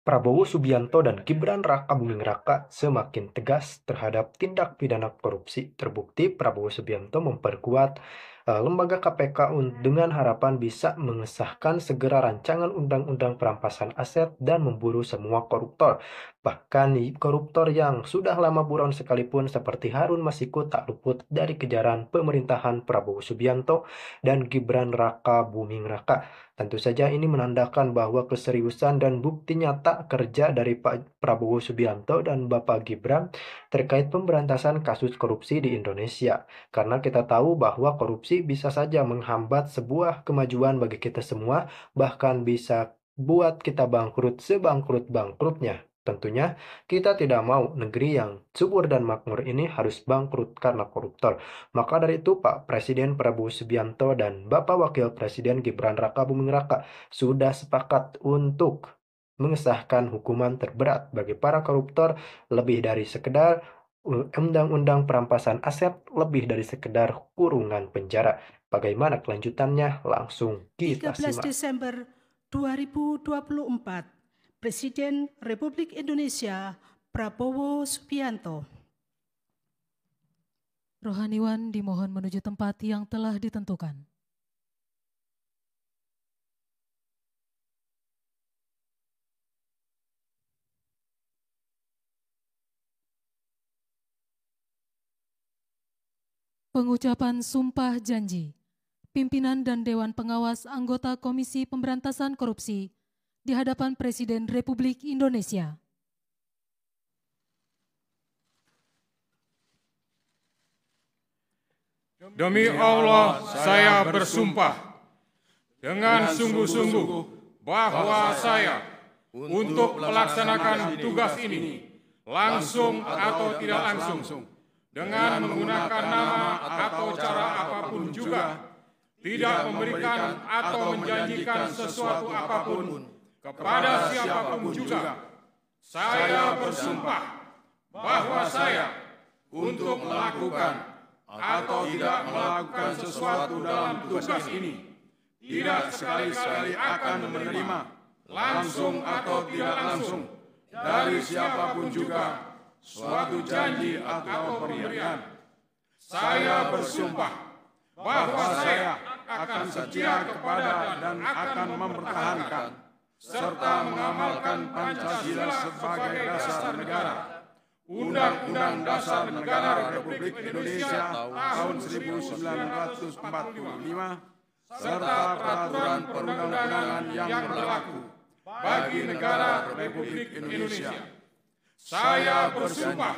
Prabowo Subianto dan Gibran Raka Buming Raka semakin tegas terhadap tindak pidana korupsi. Terbukti Prabowo Subianto memperkuat lembaga KPK dengan harapan bisa mengesahkan segera rancangan undang-undang perampasan aset dan memburu semua koruptor. Bahkan koruptor yang sudah lama buron sekalipun seperti Harun Masiku tak luput dari kejaran pemerintahan Prabowo Subianto dan Gibran Raka Buming Raka. Tentu saja ini menandakan bahwa keseriusan dan bukti nyata kerja dari Pak Prabowo Subianto dan Bapak Gibran terkait pemberantasan kasus korupsi di Indonesia. Karena kita tahu bahwa korupsi bisa saja menghambat sebuah kemajuan bagi kita semua, bahkan bisa buat kita bangkrut sebangkrut-bangkrutnya. Tentunya kita tidak mau negeri yang subur dan makmur ini harus bangkrut karena koruptor. Maka dari itu Pak Presiden Prabowo Subianto dan Bapak Wakil Presiden Gibran Raka Buming Raka sudah sepakat untuk mengesahkan hukuman terberat bagi para koruptor lebih dari sekedar undang-undang perampasan aset, lebih dari sekedar kurungan penjara. Bagaimana kelanjutannya? Langsung kita 13 simak. Desember 2024, Presiden Republik Indonesia Prabowo Subianto. Rohaniwan dimohon menuju tempat yang telah ditentukan. Pengucapan Sumpah Janji Pimpinan dan Dewan Pengawas Anggota Komisi Pemberantasan Korupsi di hadapan Presiden Republik Indonesia. Demi Allah, saya bersumpah dengan sungguh-sungguh bahwa saya untuk melaksanakan tugas ini langsung atau tidak langsung dengan menggunakan nama atau cara apapun juga tidak memberikan atau menjanjikan sesuatu apapun kepada siapapun juga. Saya bersumpah bahwa saya untuk melakukan atau tidak melakukan sesuatu dalam tugas ini tidak sekali-kali akan menerima langsung atau tidak langsung dari siapapun juga suatu janji atau pemberian. Saya bersumpah bahwa saya akan setia kepada dan akan mempertahankan serta mengamalkan Pancasila sebagai dasar negara, Undang-Undang Dasar Negara Republik Indonesia tahun 1945, serta peraturan perundang-undangan yang berlaku bagi negara Republik Indonesia. Saya bersumpah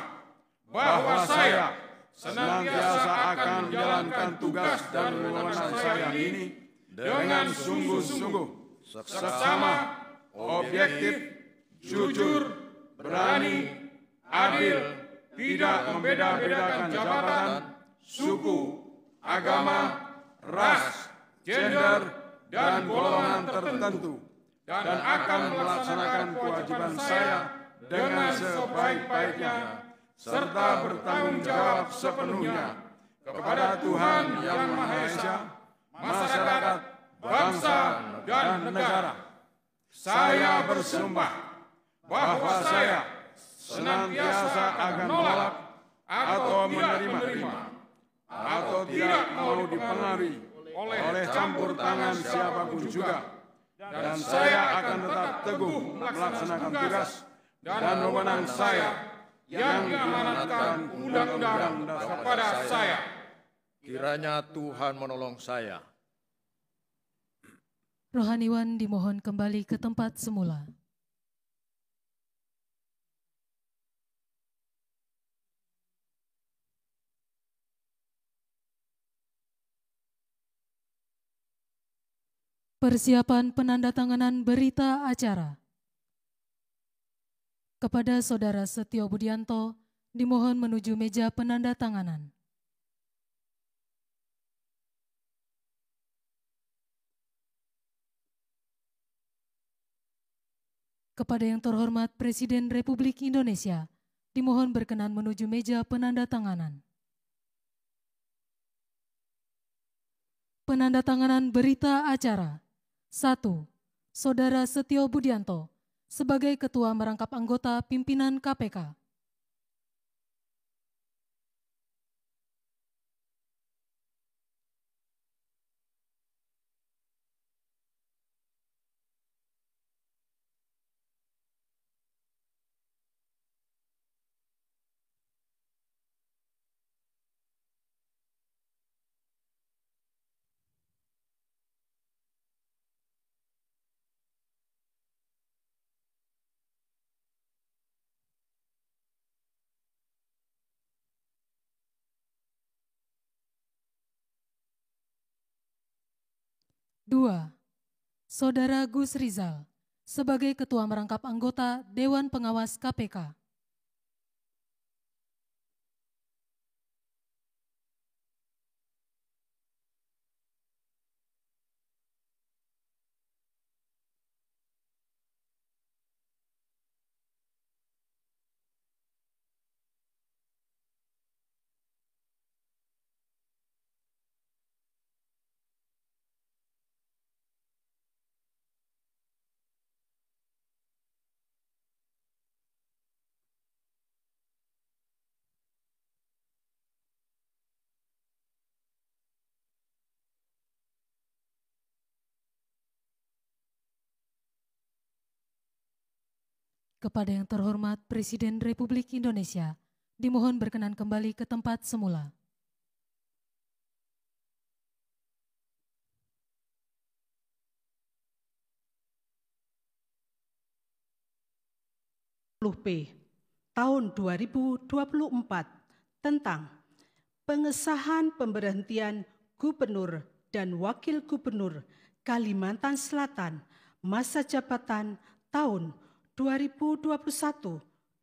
bahwa saya senantiasa akan menjalankan tugas dan wewenang saya ini dengan sungguh-sungguh, seksama, objektif, jujur, berani, adil, tidak membeda-bedakan jabatan, suku, agama, ras, gender, dan golongan tertentu, dan akan melaksanakan kewajiban saya dengan sebaik-baiknya, serta bertanggung jawab sepenuhnya kepada Tuhan Yang Maha Esa, masyarakat, bangsa, dan negara. Saya bersumpah bahwa saya senantiasa akan menolak atau menerima atau tidak mau dipengaruhi oleh campur tangan siapapun juga, dan saya akan tetap teguh melaksanakan tugas dan wewenang saya yang diamanatkan undang-undang kepada saya. Kiranya Tuhan menolong saya. Rohaniwan dimohon kembali ke tempat semula. Persiapan penandatanganan berita acara. Kepada Saudara Setio Budianto, dimohon menuju meja penandatanganan. Kepada yang terhormat Presiden Republik Indonesia, dimohon berkenan menuju meja penandatanganan. Penandatanganan berita acara. 1. Saudara Setio Budianto sebagai Ketua Merangkap Anggota Pimpinan KPK. Dua, Saudara Gus Rizal sebagai Ketua Merangkap Anggota Dewan Pengawas KPK. Kepada yang terhormat Presiden Republik Indonesia, dimohon berkenan kembali ke tempat semula. P tahun 2024 tentang pengesahan pemberhentian Gubernur dan Wakil Gubernur Kalimantan Selatan masa jabatan tahun 2021-2024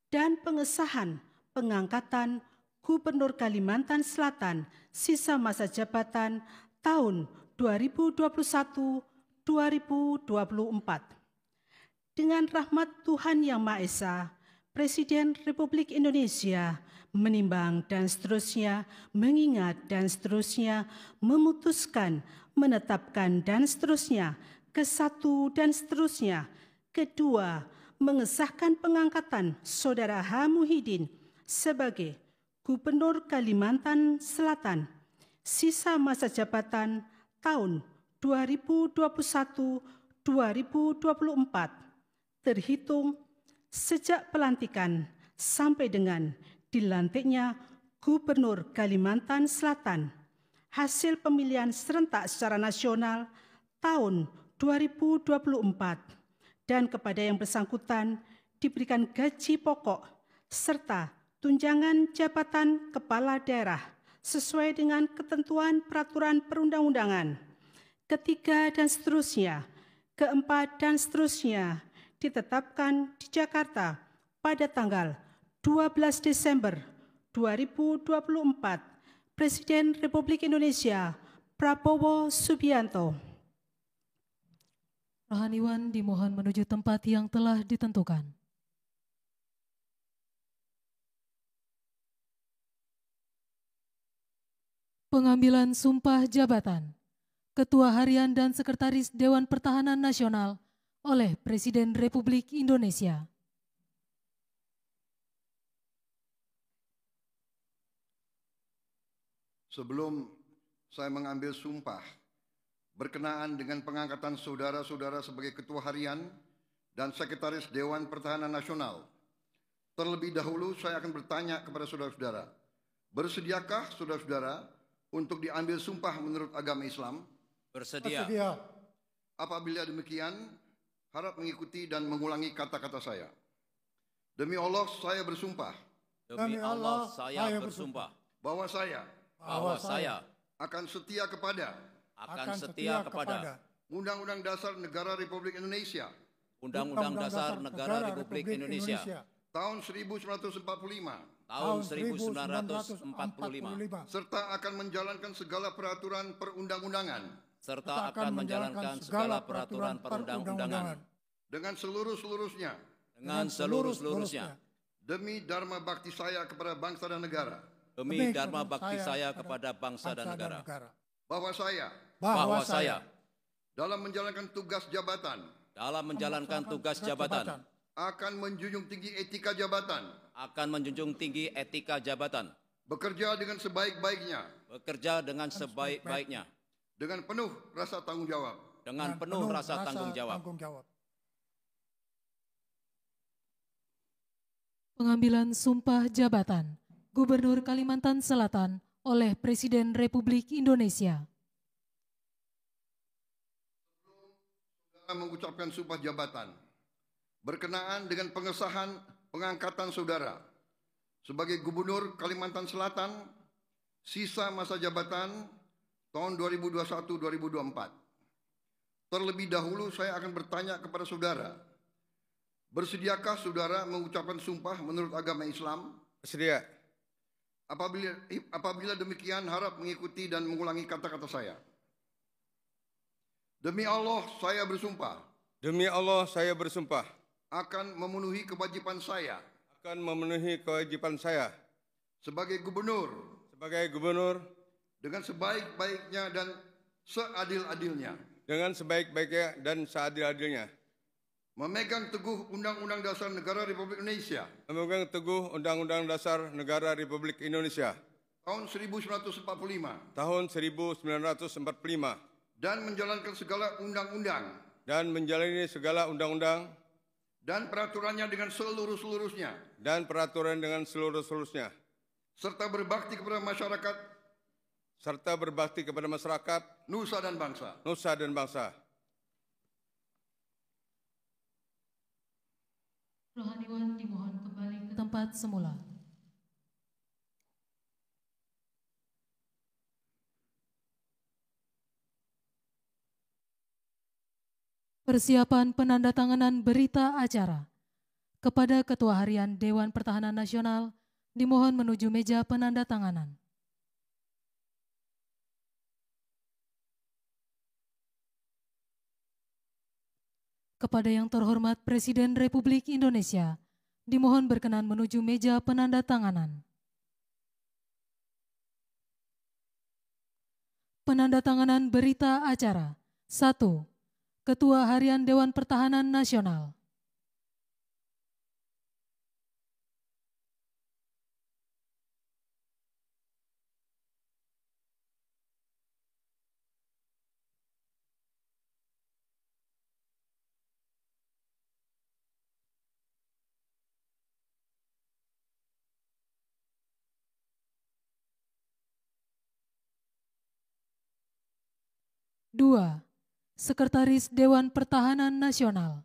dan pengesahan pengangkatan Gubernur Kalimantan Selatan sisa masa jabatan tahun 2021-2024. Dengan rahmat Tuhan Yang Maha Esa, Presiden Republik Indonesia menimbang dan seterusnya, mengingat dan seterusnya, memutuskan, menetapkan dan seterusnya, ke-1 dan seterusnya. Kedua, mengesahkan pengangkatan Saudara H. Muhyiddin sebagai Gubernur Kalimantan Selatan, sisa masa jabatan tahun 2021-2024. Terhitung sejak pelantikan sampai dengan dilantiknya Gubernur Kalimantan Selatan, hasil pemilihan serentak secara nasional tahun 2024, dan kepada yang bersangkutan diberikan gaji pokok serta tunjangan jabatan kepala daerah sesuai dengan ketentuan peraturan perundang-undangan. Ketiga dan seterusnya, keempat dan seterusnya, ditetapkan di Jakarta pada tanggal 12 Desember 2024, Presiden Republik Indonesia Prabowo Subianto. Rohaniwan dimohon menuju tempat yang telah ditentukan. Pengambilan sumpah jabatan Ketua Harian dan Sekretaris Dewan Pertahanan Nasional oleh Presiden Republik Indonesia. Sebelum saya mengambil sumpah berkenaan dengan pengangkatan saudara-saudara sebagai Ketua Harian dan Sekretaris Dewan Pertahanan Nasional, terlebih dahulu saya akan bertanya kepada saudara-saudara, bersediakah saudara-saudara untuk diambil sumpah menurut agama Islam? Bersedia. Apabila demikian, harap mengikuti dan mengulangi kata-kata saya. Demi Allah, saya bersumpah. Demi Allah, saya bersumpah Bahwa saya akan setia kepada Undang-Undang Dasar Negara Republik Indonesia Undang-Undang Dasar Negara Republik Indonesia tahun 1945 serta akan menjalankan segala peraturan perundang-undangan dengan seluruh-seluruhnya demi dharma bakti saya kepada bangsa dan negara. Bahwa saya dalam menjalankan tugas jabatan dalam menjalankan tugas jabatan, akan menjunjung tinggi etika jabatan, akan menjunjung tinggi etika jabatan, bekerja dengan sebaik-baiknya, bekerja dengan sebaik-baiknya, dengan penuh rasa tanggung jawab. dengan penuh rasa tanggung jawab. Pengambilan sumpah jabatan Gubernur Kalimantan Selatan oleh Presiden Republik Indonesia. Saudara mengucapkan sumpah jabatan berkenaan dengan pengesahan pengangkatan saudara sebagai Gubernur Kalimantan Selatan sisa masa jabatan tahun 2021-2024. Terlebih dahulu saya akan bertanya kepada saudara, bersediakah saudara mengucapkan sumpah menurut agama Islam? Bersedia. Apabila demikian harap mengikuti dan mengulangi kata-kata saya. Demi Allah saya bersumpah. Demi Allah saya bersumpah. Akan memenuhi kewajiban saya. Akan memenuhi kewajiban saya. Sebagai gubernur. Sebagai gubernur. Dengan sebaik-baiknya dan seadil-adilnya. Dengan sebaik-baiknya dan seadil-adilnya. Memegang teguh Undang-Undang Dasar Negara Republik Indonesia. Memegang teguh Undang-Undang Dasar Negara Republik Indonesia. Tahun 1945. Tahun 1945. Dan menjalankan segala undang-undang. Dan menjalani segala undang-undang. Dan peraturannya dengan seluruh-seluruhnya. Dan peraturan dengan seluruh-seluruhnya. Serta berbakti kepada masyarakat. Serta berbakti kepada masyarakat. Nusa dan bangsa. Nusa dan bangsa. Rohaniwan dimohon kembali ke tempat semula. Persiapan penandatanganan berita acara. Kepada Ketua Harian Dewan Pertahanan Nasional, dimohon menuju meja penandatanganan. Kepada yang terhormat Presiden Republik Indonesia, dimohon berkenan menuju meja penandatanganan. Penandatanganan berita acara. 1. Ketua Harian Dewan Pertahanan Nasional. Dua, Sekretaris Dewan Pertahanan Nasional.